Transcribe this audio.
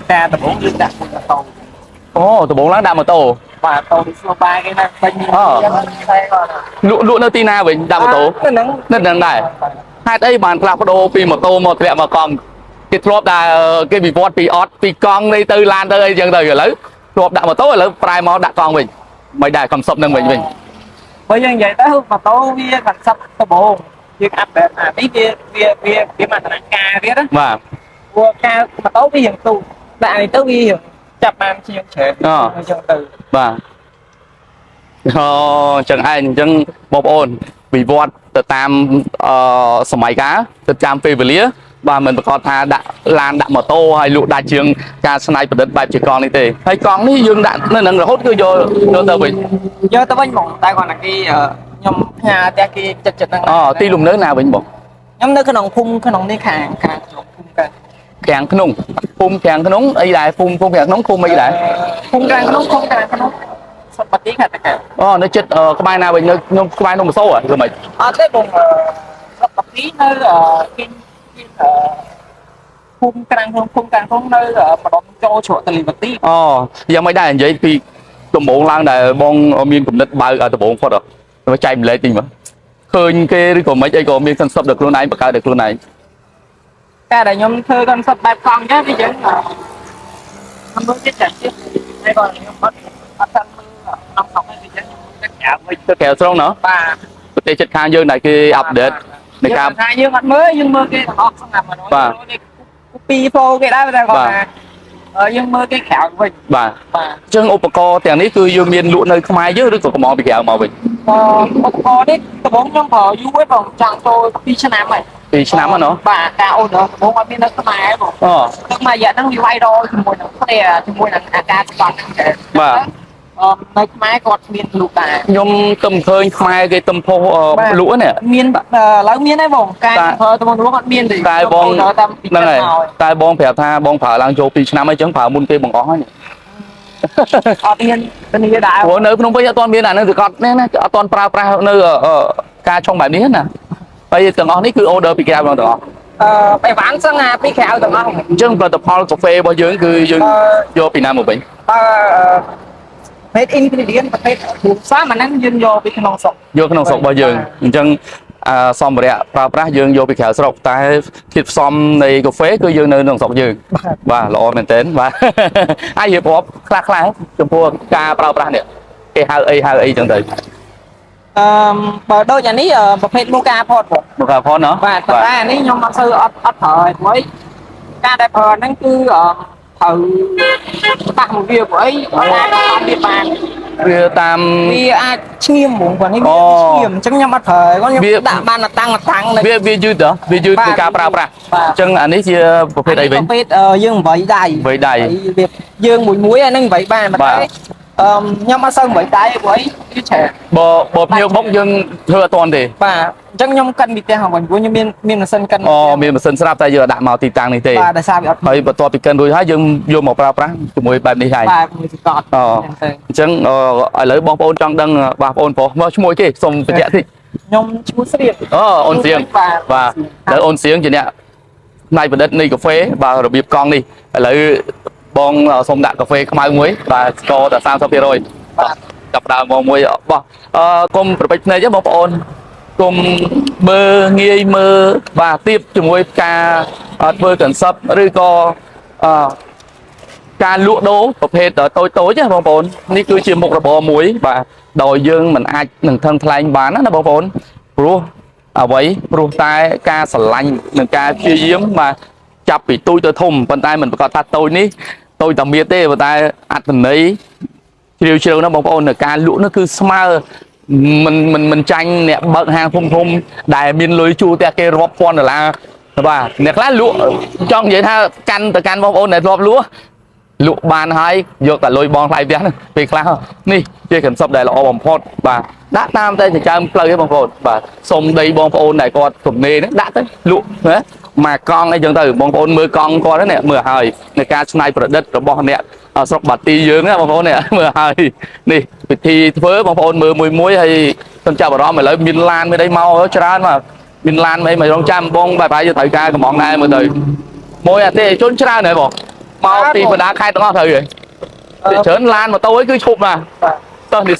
ta tập 4 dương đặt một tàu Ồ, từ 4 láng đạm mà tổ. và tàu đi số 3 cái này bên Lụa nơi tina với đạm mà tổ. Nên đằng này. Hai đây bàn clap đô pi một tô một mà còn cái flop đã cái bị vót bị ót bị con đi từ lan tới dân đời rồi lấy. Flop đạm mà tổ là prime mode đã con mình. Mày đại cầm sập nâng mình. bây giờ vậy tới mà tàu bia gần sắp tập 4 dương áp để tí bia mà thằng ca biết đó Và vua ca mà tàu bia hiện tụ đại tàu bia hiện chập mang chi chuyện từ và chẳng ai chẳng bọc ôn bị vót từ tam sầm máy cá từ tam phi về lía và mình còn tha đã lan đạm mà tô hay lụa đại trường ca sniper đất bài chỉ con đi tề hay con đi dương đạn nên là hốt cứ vô tờ mình giờ tao vẫn mong tai còn là cái nhom nhà ta kia chật năng ti lùng nước nào mìnhบอก nhom nơi cái nòng khung cái nòng này khang khung cái แข็งขนมพุ่มแข็งขนมไอ้ได้พุ่มแข็งขนมพุ่มไอ้ได้ khung cái nòng sắp bật tí cả tất cả อ๋อnó chết cái bài nào mình nó cái bài nó một số à rồi mày tới vùng sắp bật tí nơi cái khung cái nòng nơi mà đón cho chỗ từ bật tí อ๋อยังไม่ได้อย่างนี้พี่ตัวโมงล่างได้บองมีนกลุ่มนัดใบตัวโมงพอดมาใจมันเลยจริงมั้ยเคยcái của mấy cái củaมีคนสอบđược luôn này bạc được luôn này cái này nhom thơ con sắp bài phòng nhá bây giờ không có chết chặt chứ đây còn nhom bắt thân năm học hay gì chứ tất cả cái kèo xong nữa ba cái chết khang dương này cái update này cam hai dương mặt mới dương mơ cái học xong làm mà nói copy phô cái đó bây giờ còn là dương mơ cái khảo của mình បាទចឹងឧបករណ៍ទាំងនេះគឺយើងមានលក់នៅខ្មែរយើងឬក៏កំងពីក្រៅមកវិញឧបករណ៍នេះដំបូងខ្ញុំប្រើយូរហើយបងចង់ចូល2ឆ្នាំហើយ2ឆ្នាំហ្នឹងបាទការអូនដំបូងអត់មាននៅខ្មែរបងទឹកមួយរយៈហ្នឹងវាវាយរលជាមួយនឹងគ្នាជាមួយនឹងអាការស្បត់ហ្នឹងចាបាទនៅខ្មែរគាត់មានលក់ដែរខ្ញុំទំឃើញខ្មែរគេទំផុសលក់នេះមានឡើងមានហើយបងការប្រើតំបន់អត់មានទេតែបងហ្នឹងហើយតែបងប្រាប់ថាបងប្រើឡើងចូល2ឆ្នាំអីចឹងប្រើមុនគេបងអស់ហើយអត់មានគ្នាដែរព្រោះនៅភ្នំពេញអត់ទាន់មានអានឹងគឺគាត់នេះណាអត់ទាន់ប្រើប្រាស់នៅការឆុងបែបនេះណាហើយទាំងអស់នេះគឺ order ពីក្រៅបងទាំងអស់បែបបានសឹងអាពីក្រៅទាំងអស់អញ្ចឹងផលិតផលកាហ្វេរបស់យើងគឺយើងយកពីណាមកវិញmade ingredient ប្រភេទរូបសាមអាហ្នឹងយើងយកពីក្នុងស្រុកយកក្នុងស្រុករបស់យើងអញ្ចឹងសម្ភារៈប្រើប្រាស់យើងយកពីក្រៅស្រុកតែធាតុផ្សំនៃកាហ្វេគឺយើងនៅក្នុងស្រុកយើងបាទល្អមែនទែនបាទហើយរៀបរាប់ខ្លះចំពោះការប្រើប្រាស់នេះគេហៅអីចឹងទៅបើដូចអានេះប្រភេទមូកាផតបងមូកាផតណាបាទតែអានេះខ្ញុំអត់សូវអត់ប្រើឲ្យព្រោះការដែលប្រើហ្នឹងគឺត្រូវប៉ះមួយវាព្រោះអីអត់វាបានវាតាមវាអាចឈាមហ្មងគាត់នេះវាឈាមអញ្ចឹងខ្ញុំអត់ប្រើគាត់ខ្ញុំដាក់បានតាំងវាយឺតវាយឺតពីការប្រើប្រាស់អញ្ចឹងអានេះជាប្រភេទអីវិញប្រភេទយើង8ដៃយើងមួយអាហ្នឹង8បានតែខ្ញុំអត់សូវ8ដៃព្រោះអីវាច្រើនបើភ្នៀវបុកយើងធ្វើអត់ទាន់ទេបាទអញ្ចឹងខ្ញុំកិនពីផ្ទះវិញព្រោះខ្ញុំមានម៉ាស៊ីនកិនមានម៉ាស៊ីនស្រាប់តែយើងដាក់មកទីតាំងនេះទេបាទដោយសារវាអត់ហើយបន្ទាប់ពីកិនរួចហើយយើងយកមកប្រើប្រាស់ជាមួយបែបនេះហើយបាទមួយស្កតអញ្ចឹងឥឡូវបងប្អូនចង់ដឹងបងប្អូនប្រុសមកឈ្មោះគេសូមបញ្ជាក់តិចខ្ញុំឈ្មោះស្រៀងអូនសៀងបាទហើយអូនសៀងជាអ្នកផ្នែកបណ្ឌិតនៃកាហ្វេបាទរបៀបកង់នេះឥឡូវបងសូមដាក់កាហ្វេខ្មៅមួយបាទស្ករតែ 30% បាទចាប់ដើមមកមួយបោះគុំប្រពេចភ្នែកទេបងប្អូនគុំមើលងាយមើលបាទទៀបជាមួយការធ្វើកន្សឹបឬក៏ការលក់ដូរប្រភេទតូចណាបងប្អូននេះគឺជាមុខរបរមួយបាទដោយយើងមិនអាចនឹងថឹងថ្លែងបានណាបងប្អូនព្រោះអ្វីព្រោះតែការស្រឡាញ់និងការព្យាយាមបាទចាប់ពីទូចទៅធំប៉ុន្តែមិនប្រកាសថាតូចនេះតូចតែមានទេប៉ុន្តែអត្ថន័យជ្រាវណាបងប្អូននៅការលក់នោះគឺស្មើមិនចាញ់អ្នកបើកហាងធំដែលមានលុយជួលតែគេរាប់ពាន់ដុល្លារបាទអ្នកខ្លះលក់ចង់និយាយថាកាន់ទៅកាន់បងប្អូនដែលរាប់លក់បានហើយយកតែលុយបងថ្លៃផ្ទះពេលខ្លះនេះជាកន្សឹបដែលល្អបំផុតបាទដាក់តាមតែចិញ្ចើមផ្លូវទេបងប្អូនបាទសុំដីបងប្អូនដែលគាត់ទំនេរហ្នឹងដាក់ទៅលក់ណាមកកង់អីចឹងទៅបងប្អូនមើលកង់គាត់ហ្នឹងមើលហើយในការច្នៃប្រឌិតរបស់អ្នកស្រុកបាទីយើងណាបងប្អូននេះមើលហើយនេះពិធីធ្វើបងប្អូនមើលមួយហើយខ្ញុំចាប់អារម្មណ៍ឥឡូវមានឡានមានអីមកច្រើនមកមានឡានអីមករងចាំបងបែបហើយត្រូវការកំងដែរមើលទៅមួយអតិជនច្រើនហើយបង mau tìm mà đá khai tao thôi rồi để chớn lan mà tôi cứ chụp mà បាទ tao thì